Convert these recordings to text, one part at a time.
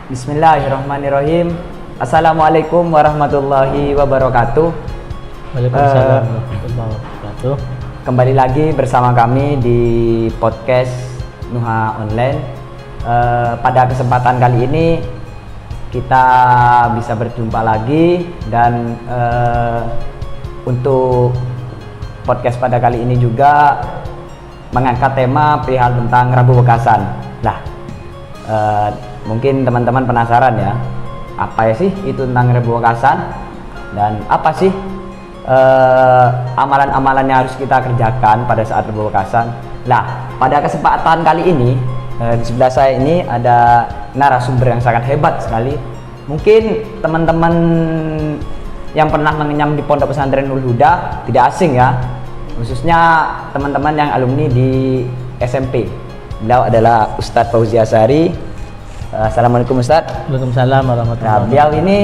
Bismillahirrahmanirrahim. Assalamualaikum warahmatullahi wabarakatuh. Waalaikumsalam warahmatullahi wabarakatuh. Kembali lagi bersama kami di podcast Nuha Online. Pada kesempatan kali ini kita bisa berjumpa lagi dan untuk podcast pada kali ini juga mengangkat tema perihal tentang Rabu Wekasan. Lah, mungkin teman-teman penasaran ya, apa ya sih itu tentang Rabu Wekasan dan apa sih amalan-amalan yang harus kita kerjakan pada saat Rabu Wekasan. Nah, pada kesempatan kali ini di sebelah saya ini ada narasumber yang sangat hebat sekali. Mungkin teman-teman yang pernah mengenyam di Pondok Pesantren Nurul Huda tidak asing ya, khususnya teman-teman yang alumni di SMP. Beliau adalah Ustadz Fauzi Azhari. Assalamualaikum Ustadz. Waalaikumsalam warahmatullahi wabarakatuh. Beliau ini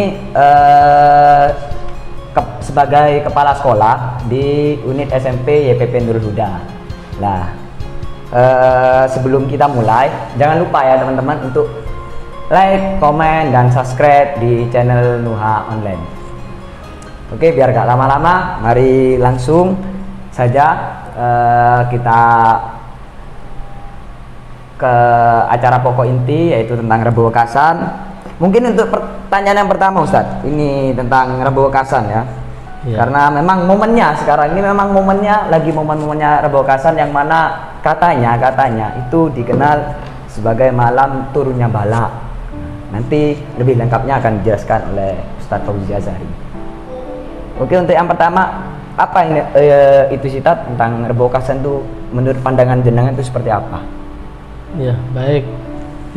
sebagai kepala sekolah di unit SMP YPP Nurul Huda. Nah, sebelum kita mulai, jangan lupa ya teman-teman untuk like, komen, dan subscribe di channel Nuha Online. Oke, biar gak lama-lama, mari langsung saja kita ke acara pokok inti, yaitu tentang Rabu Wekasan. Mungkin untuk pertanyaan yang pertama Ustadz, ini tentang Rabu Wekasan ya. Karena memang momennya sekarang ini memang lagi momen-momennya Rabu Wekasan, yang mana katanya itu dikenal sebagai malam turunnya bala. Nanti lebih lengkapnya akan dijelaskan oleh Ustadz Fauzi Azhari. Oke, untuk yang pertama, apa ini itu sih tentang Rabu Wekasan itu menurut pandangan jenengan itu seperti apa? Ya, baik.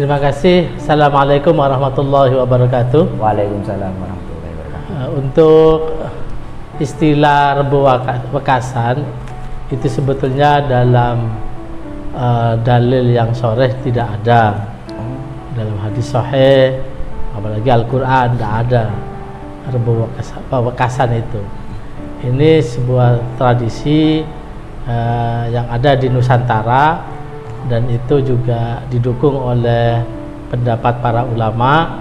Terima kasih. Assalamualaikum warahmatullahi wabarakatuh. Waalaikumsalam warahmatullahi wabarakatuh. Untuk istilah Rabu Wekasan itu sebetulnya dalam dalil yang sharih tidak ada. Dalam hadis sahih, apalagi Al-Quran, tidak ada Rabu Wekasan itu. Ini sebuah tradisi yang ada di Nusantara, dan itu juga didukung oleh pendapat para ulama,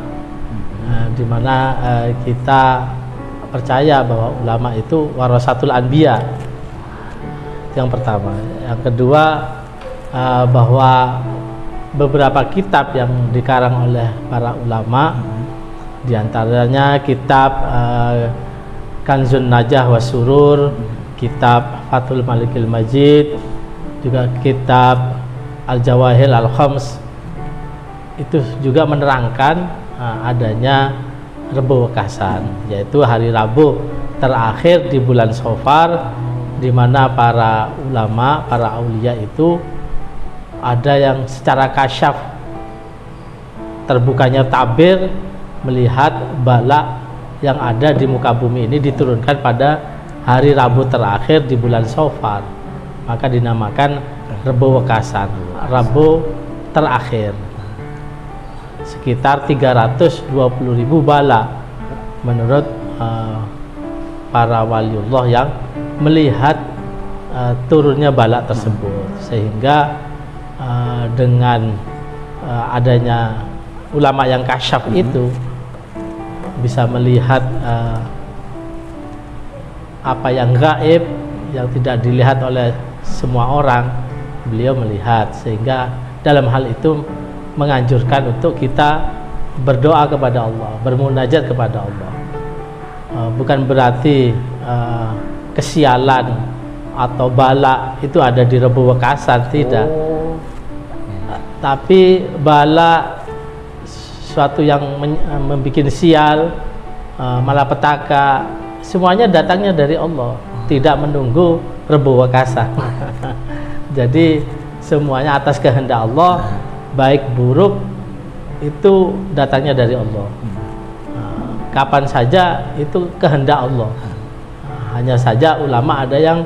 di mana kita percaya bahwa ulama itu warasatul anbiya. Yang pertama. Yang kedua, bahwa beberapa kitab yang dikarang oleh para ulama, diantaranya kitab Kanzun Najah wa Surur, kitab Fathul Malikil Majid, juga kitab Al-Jawahir Al-Khams, itu juga menerangkan adanya Rabu Wekasan, yaitu hari Rabu terakhir di bulan Safar, di mana para ulama, para aulia itu ada yang secara kasyaf, terbukanya tabir, melihat bala yang ada di muka bumi ini diturunkan pada hari Rabu terakhir di bulan Safar, maka dinamakan Rabu Wekasan, Rabu terakhir. Sekitar 320.000 bala menurut para waliullah yang melihat turunnya bala tersebut, sehingga dengan adanya ulama yang kasyaf itu bisa melihat apa yang gaib, yang tidak dilihat oleh semua orang, beliau melihat, sehingga dalam hal itu menganjurkan untuk kita berdoa kepada Allah, bermunajat kepada Allah. Bukan berarti kesialan atau bala itu ada di Rabu Wekasan, tidak. Tapi bala suatu yang membuat sial, malapetaka, semuanya datangnya dari Allah, tidak menunggu Rabu Wekasan. Jadi semuanya atas kehendak Allah, baik buruk itu datangnya dari Allah. Kapan saja itu kehendak Allah. Hanya saja ulama ada yang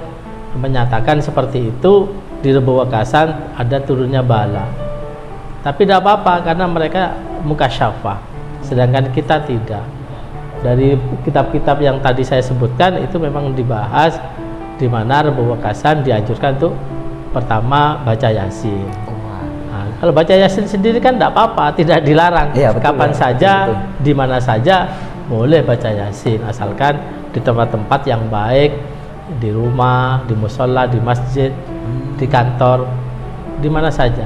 menyatakan seperti itu, di Rabu Wekasan ada turunnya bala. Tapi tidak apa-apa karena mereka mukasyafah, sedangkan kita tidak. Dari kitab-kitab yang tadi saya sebutkan itu memang dibahas di mana Rebu Wakasan dianjurkan untuk pertama baca Yasin. Nah, kalau baca Yasin sendiri kan tidak apa-apa, tidak dilarang. Iya, betul, Kapan ya. saja, Betul. di mana saja boleh baca Yasin, asalkan di tempat-tempat yang baik, di rumah, di musola, di masjid, di kantor, di mana saja.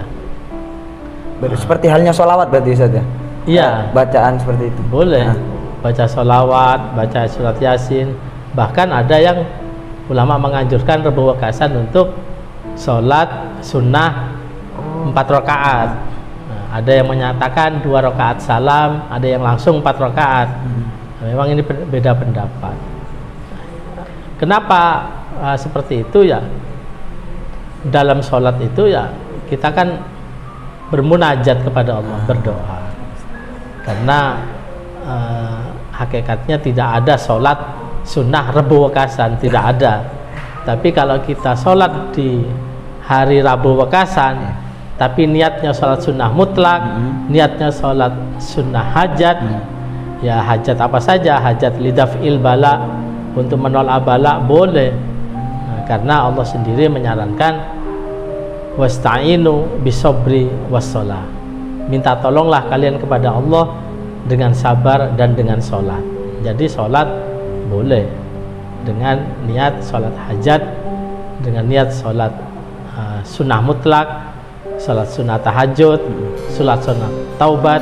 Seperti halnya sholawat berarti Ustaz ya? Iya. Bacaan seperti itu. Boleh Nah. baca sholawat, baca surat Yasin. Bahkan ada yang ulama menganjurkan Rebu Wakasan untuk sholat sunnah 4 rakaat. Nah, ada yang menyatakan 2 rakaat salam, ada yang langsung 4 rakaat. Nah, memang ini beda pendapat. Kenapa seperti itu ya? Dalam sholat itu ya kita kan bermunajat kepada Allah, berdoa. Karena hakikatnya tidak ada sholat sunnah Rebu Wakasan, tidak ada. Tapi kalau kita sholat di hari Rabu Wakasan, tapi niatnya sholat sunnah mutlak, niatnya sholat sunnah hajat, ya hajat apa saja, hajat lidaf'il bala, untuk menolak bala boleh. Nah, karena Allah sendiri menyarankan wasta'inu bisobri wassalah, minta tolonglah kalian kepada Allah dengan sabar dan dengan sholat. Jadi sholat boleh dengan niat sholat hajat, dengan niat sholat sunnah mutlak, sholat sunnah tahajud, sholat sunnah taubat,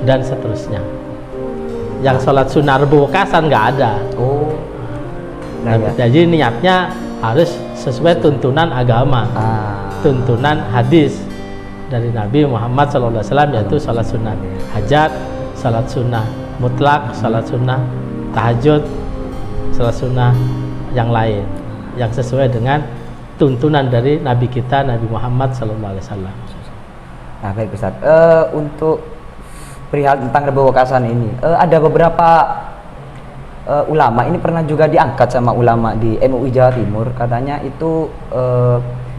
dan seterusnya. Yang sholat sunnah Rebu Wakasan nggak ada. Oh. Nah, ya. Jadi niatnya harus sesuai tuntunan agama, tuntunan hadis dari Nabi Muhammad SAW, yaitu sholat sunnah hajat, sholat sunnah mutlak, sholat sunnah tahajud, sholat sunnah yang lain yang sesuai dengan tuntunan dari Nabi kita, Nabi Muhammad SAW. Nah, baik Ustaz. Untuk perihal tentang Rebu Wakasan ini, ada beberapa ulama ini pernah juga diangkat sama ulama di MUI Jawa Timur, katanya itu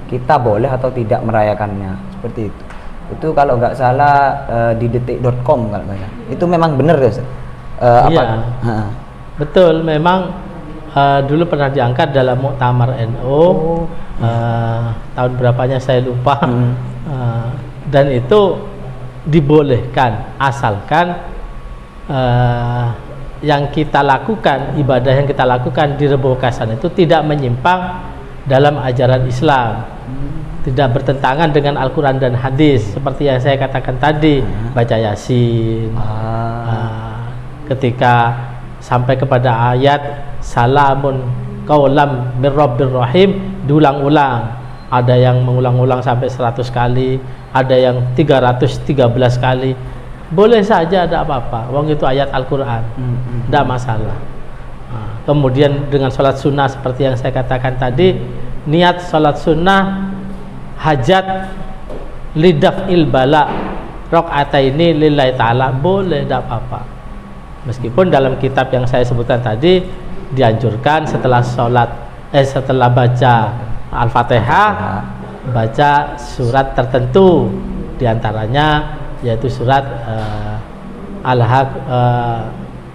kita boleh atau tidak merayakannya, seperti itu. Itu kalau nggak salah di detik.com kalau nggak salah. Itu memang benar ya Ustaz? Iya, betul. Memang dulu pernah diangkat dalam Muktamar NU, tahun berapanya saya lupa. Dan itu dibolehkan asalkan yang kita lakukan, ibadah yang kita lakukan di Rebu Wakasan itu tidak menyimpang dalam ajaran Islam, tidak bertentangan dengan Al-Quran dan hadis, seperti yang saya katakan tadi, baca Yasin, ketika sampai kepada ayat salamun qaulam mir rabbir rahim diulang-ulang. Ada yang mengulang-ulang sampai 100 kali, ada yang 313 kali. Boleh saja, ada apa-apa. Wong itu ayat Al-Quran, tidak masalah. Kemudian dengan sholat sunnah seperti yang saya katakan tadi, niat sholat sunnah hajat lidaf'il bala rakaataini lillahi ta'ala, boleh, tidak apa-apa. Meskipun dalam kitab yang saya sebutkan tadi dianjurkan setelah setelah baca Al-Fatihah baca surat tertentu, diantaranya yaitu surat Al-Haq,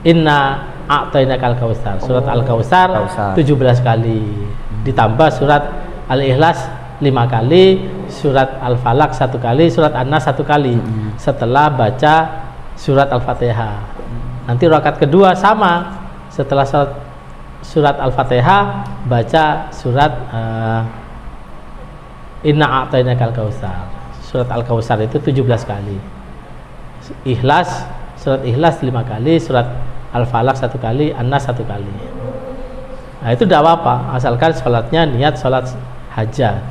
Inna a'tainakal kautsar, surat Al-Kautsar 17 kali, ditambah surat Al-Ikhlas 5 kali, surat Al-Falaq 1 kali, surat An-Nas 1 kali setelah baca surat Al-Fatihah. Nanti rakaat kedua sama, setelah surat Al-Fatihah baca surat Inna a'tainakal kautsar. Surat Al-Kautsar itu 17 kali. Ikhlas, surat Ikhlas 5 kali, surat Al-Falaq 1 kali, An-Nas 1 kali. Nah, itu tidak apa-apa, asalkan sholatnya niat sholat hajat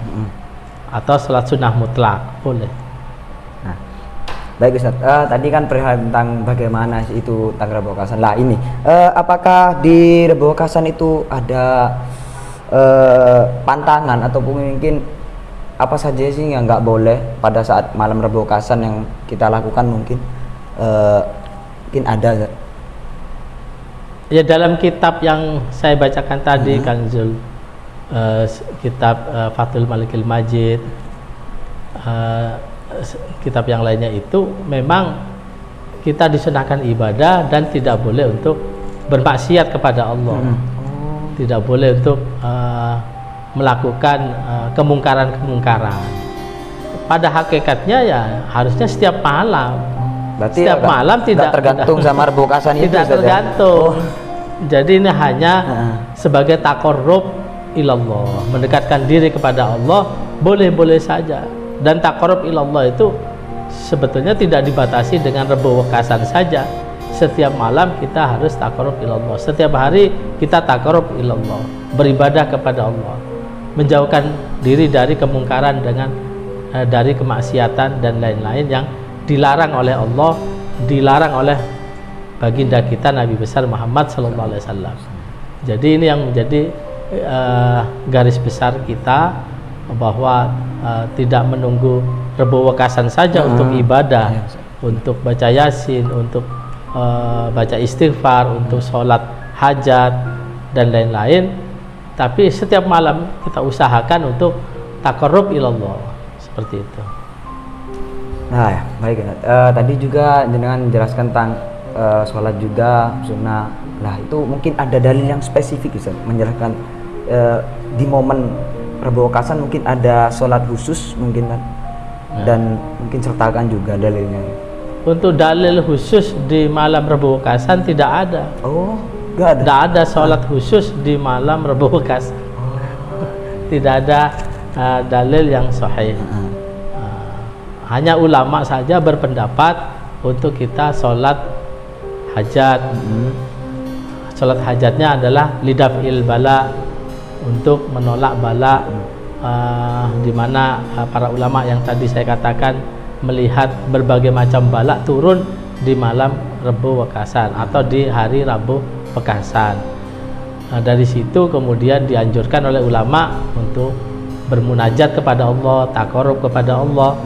atau sholat sunnah mutlak, boleh. Nah, baik Ustaz, tadi kan perihal tentang bagaimana itu tentang Rebu Wakasan. Lah ini, apakah di Rebu Wakasan itu ada pantangan ataupun mungkin apa saja sih yang nggak boleh pada saat malam Rebu Wakasan yang kita lakukan, mungkin ada? Ya, dalam kitab yang saya bacakan tadi, Kanzul, kitab Fathul Malikil Majid, kitab yang lainnya itu memang kita disunahkan ibadah dan tidak boleh untuk bermaksiat kepada Allah, tidak boleh untuk melakukan kemungkaran-kemungkaran. Pada hakikatnya ya harusnya setiap malam. Berarti Setiap malam tidak tergantung sama Rebo Kasan itu, tidak Ustaz, ya? tergantung. Oh. Jadi ini hanya sebagai taqarrub ilallah, mendekatkan diri kepada Allah, boleh-boleh saja. Dan taqarrub ilallah itu sebetulnya tidak dibatasi dengan Rebo Kasan saja. Setiap malam kita harus taqarrub ilallah. Setiap hari kita taqarrub ilallah, beribadah kepada Allah, menjauhkan diri dari kemungkaran dari kemaksiatan dan lain-lain yang dilarang oleh Allah, dilarang oleh baginda kita Nabi besar Muhammad sallallahu alaihi wasallam. Jadi ini yang menjadi garis besar kita, bahwa tidak menunggu Rebo Kasan saja untuk ibadah, untuk baca Yasin, untuk baca istighfar, untuk sholat hajat dan lain-lain, tapi setiap malam kita usahakan untuk taqarrub ilallah, seperti itu. Nah, ya, baik. Tadi juga jenengan menjelaskan tentang sholat juga sunnah. Nah, itu mungkin ada dalil yang spesifik, Ustaz, menjelaskan di momen Rebo Kasan mungkin ada sholat khusus mungkin kan, dan mungkin sertakan juga dalilnya. Untuk dalil khusus di malam Rebo Kasan tidak ada. Oh, nggak ada. Tidak ada sholat khusus di malam Rebo Kasan. Tidak ada dalil yang sahih. Hanya ulama saja berpendapat untuk kita sholat hajat. Sholat hajatnya adalah lidaf'il bala, untuk menolak bala, di mana para ulama yang tadi saya katakan melihat berbagai macam bala turun di malam Rebo Kasan atau di hari Rabu Pekasan. Dari situ kemudian dianjurkan oleh ulama untuk bermunajat kepada Allah, taqarrub kepada Allah.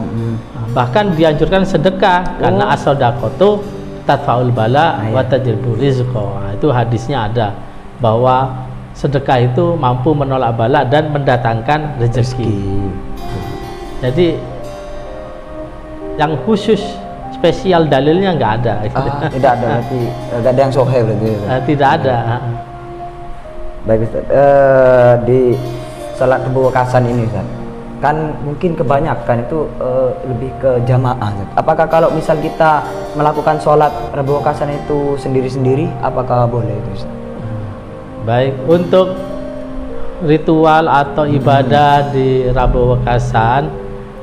Bahkan dianjurkan sedekah, karena as-shadaqatu tadfa'ul bala wa tajlibu rizqa. Itu hadisnya ada, bahwa sedekah itu mampu menolak bala dan mendatangkan rezeki. Jadi yang khusus spesial dalilnya nggak ada. Tidak ada, berarti nggak ada yang sahih berarti. Tidak ada. Baik, Ustaz. Di salat Rebo Kasan ini, Ustaz, kan mungkin kebanyakan itu lebih ke jamaah, Ustaz. Apakah kalau misal kita melakukan sholat Rebo Kasan itu sendiri-sendiri, apakah boleh itu, Ustaz? Baik, untuk ritual atau ibadah di Rebo Kasan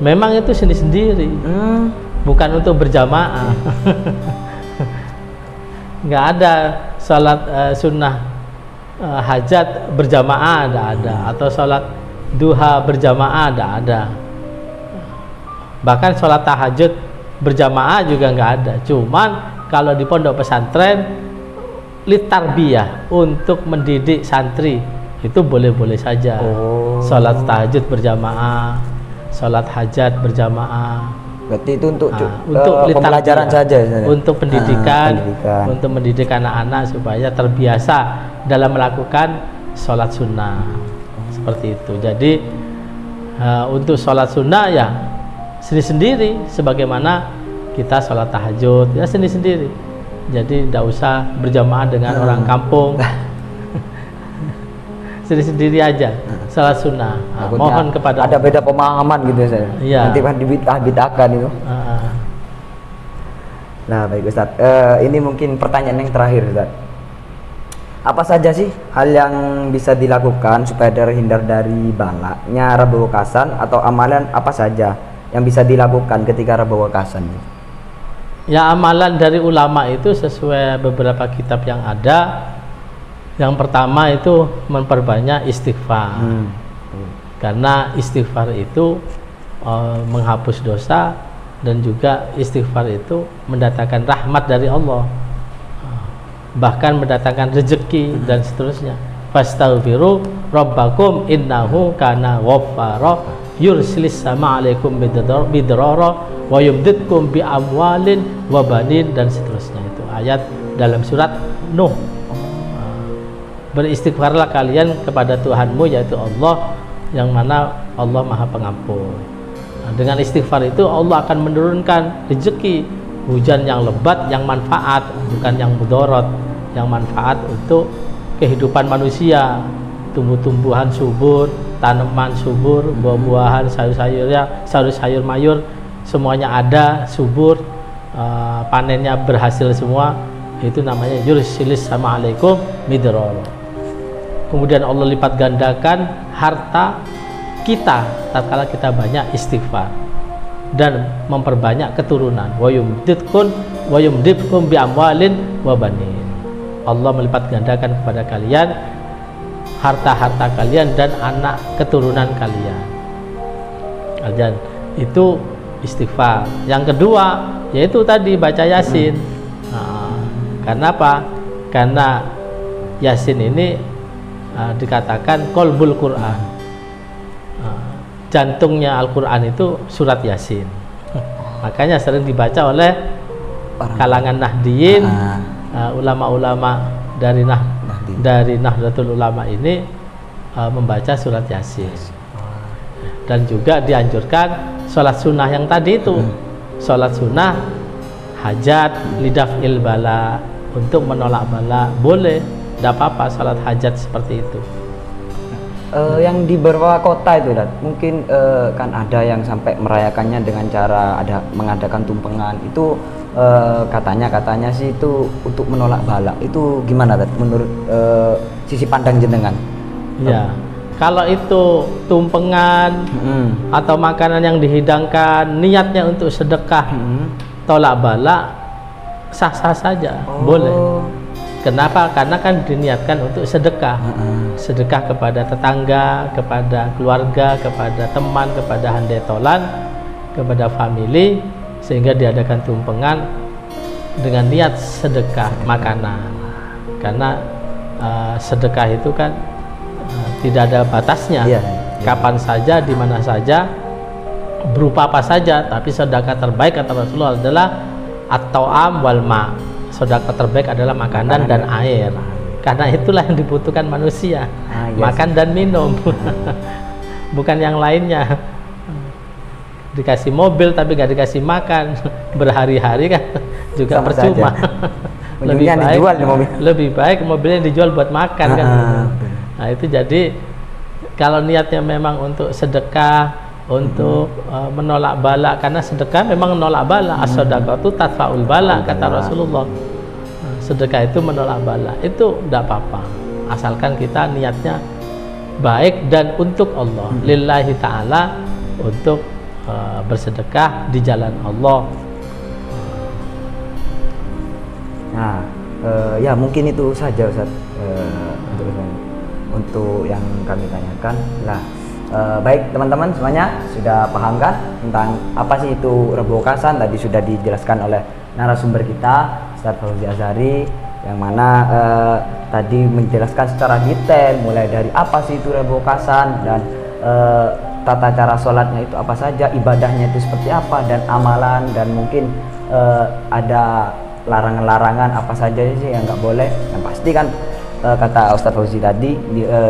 memang itu sendiri-sendiri, bukan untuk berjamaah. Nggak ada sholat sunnah hajat berjamaah, ada, atau sholat duha berjamaah, ada. Bahkan sholat tahajud berjamaah juga nggak ada. Cuman kalau di pondok pesantren litarbiyah, untuk mendidik santri, itu boleh-boleh saja. Sholat tahajud berjamaah, sholat hajat berjamaah. Berarti itu untuk pembelajaran saja, untuk pendidikan, untuk mendidik anak-anak supaya terbiasa dalam melakukan sholat sunnah, seperti itu. Jadi untuk sholat sunnah ya sendiri-sendiri, sebagaimana kita sholat tahajud ya sendiri-sendiri. Jadi tidak usah berjamaah dengan orang kampung. Sendiri-sendiri aja sholat sunnah. Mohon kepada ada beda pemahaman gitu, saya. Ya. Nanti kan dibid'ahkan itu. Nah, baik, Ustaz. Ini mungkin pertanyaan yang terakhir, Ustaz. Apa saja sih hal yang bisa dilakukan supaya terhindar dari balaknya Rebo Kasan, atau amalan apa saja yang bisa dilakukan ketika Rebo Kasan? Ya, amalan dari ulama itu sesuai beberapa kitab yang ada. Yang pertama itu memperbanyak istighfar. Karena istighfar itu menghapus dosa, dan juga istighfar itu mendatangkan rahmat dari Allah, bahkan mendatangkan rezeki dan seterusnya. Fastaghfiru rabbakum innahu kana ghaffara yursilis sama alaikum bidrara wa yumditkum bi amwalin wa banin, dan seterusnya. Itu ayat dalam surat Nuh. Beristighfarlah kalian kepada Tuhanmu, yaitu Allah, yang mana Allah Maha Pengampun. Dengan istighfar itu Allah akan menurunkan rezeki, hujan yang lebat, yang manfaat, bukan yang mudarat, yang manfaat untuk kehidupan manusia, tumbuh-tumbuhan subur, tanaman subur, buah-buahan, sayur-sayurnya, sayur-sayur mayur semuanya ada, subur, panennya berhasil semua. Itu namanya yursilis sama alaikum midrar. Kemudian Allah lipat gandakan harta kita tatkala kita banyak istighfar dan memperbanyak keturunan. Wa yumditkum bi amwalin wa banin. Allah melipat gandakan kepada kalian harta-harta kalian dan anak keturunan kalian. Dan itu istighfar. Yang kedua yaitu tadi baca Yasin. Karena apa? Karena Yasin ini dikatakan qalbul Quran. Jantungnya Al-Quran itu surat Yasin. Makanya sering dibaca oleh kalangan Nahdiyin, ulama-ulama dari Nahdlatul Ulama ini membaca surat Yasin. Dan juga dianjurkan sholat sunnah yang tadi itu, sholat sunnah hajat lidaf'il bala, untuk menolak bala, boleh, tidak apa-apa sholat hajat seperti itu. Yang di beberapa kota itu mungkin kan ada yang sampai merayakannya dengan cara mengadakan tumpengan itu, katanya sih itu untuk menolak bala. Itu gimana menurut sisi pandang jenengan? Ya, kalau itu tumpengan atau makanan yang dihidangkan niatnya untuk sedekah, tolak bala, sah-sah saja, boleh. Kenapa? Karena kan diniatkan untuk sedekah, sedekah kepada tetangga, kepada keluarga, kepada teman, kepada handetolan, kepada family, sehingga diadakan tumpengan dengan niat sedekah makanan. Karena sedekah itu kan tidak ada batasnya, kapan saja, di mana saja, berupa apa saja. Tapi sedekah terbaik kata Rasulullah adalah at-ta'am wal ma'. Sedekah terbaik adalah makanan dan air, karena itulah yang dibutuhkan manusia, makan dan minum. Bukan yang lainnya. Dikasih mobil tapi gak dikasih makan berhari-hari kan juga sama percuma. Lebih baik mobilnya dijual buat makan kan. Nah itu jadi kalau niatnya memang untuk sedekah, untuk menolak bala, karena sedekah memang menolak bala. As-shadaqatu tadfa'ul bala, kata Rasulullah. Sedekah itu menolak bala, itu tidak apa-apa, asalkan kita niatnya baik dan untuk Allah, lillahi ta'ala, untuk bersedekah di jalan Allah. Nah, ya mungkin itu saja Ustaz, untuk yang kami tanyakan. Nah, baik teman-teman semuanya sudah paham kan tentang apa sih itu Rebo Kasan? Tadi sudah dijelaskan oleh narasumber kita Ustaz Fauzi Azhari, yang mana tadi menjelaskan secara detail mulai dari apa sih itu Rebo Kasan dan tata cara sholatnya itu apa saja, ibadahnya itu seperti apa, dan amalan, dan mungkin ada larangan-larangan apa saja sih yang nggak boleh. Dan pasti kan kata Ustaz Fauzi tadi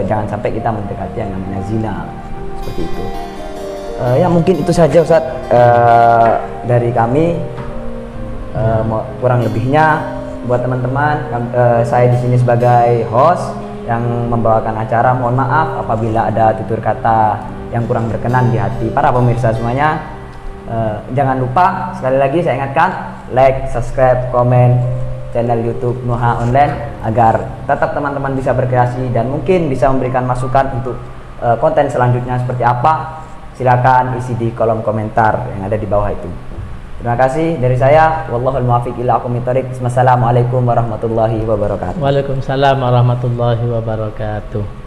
jangan sampai kita mendekati yang namanya zina seperti itu. Ya mungkin itu saja Ustaz dari kami. Kurang lebihnya buat teman-teman, saya di sini sebagai host yang membawakan acara. Mohon maaf apabila ada tutur kata yang kurang berkenan di hati para pemirsa semuanya. Jangan lupa sekali lagi saya ingatkan, like, subscribe, komen channel YouTube Nuha Online agar tetap teman-teman bisa berkreasi dan mungkin bisa memberikan masukan untuk konten selanjutnya seperti apa. Silakan isi di kolom komentar yang ada di bawah itu. Terima kasih dari saya. Wallahul muwaffiq ila aqwamit thoriq. Wassalamualaikum warahmatullahi wabarakatuh. Waalaikumsalam warahmatullahi wabarakatuh.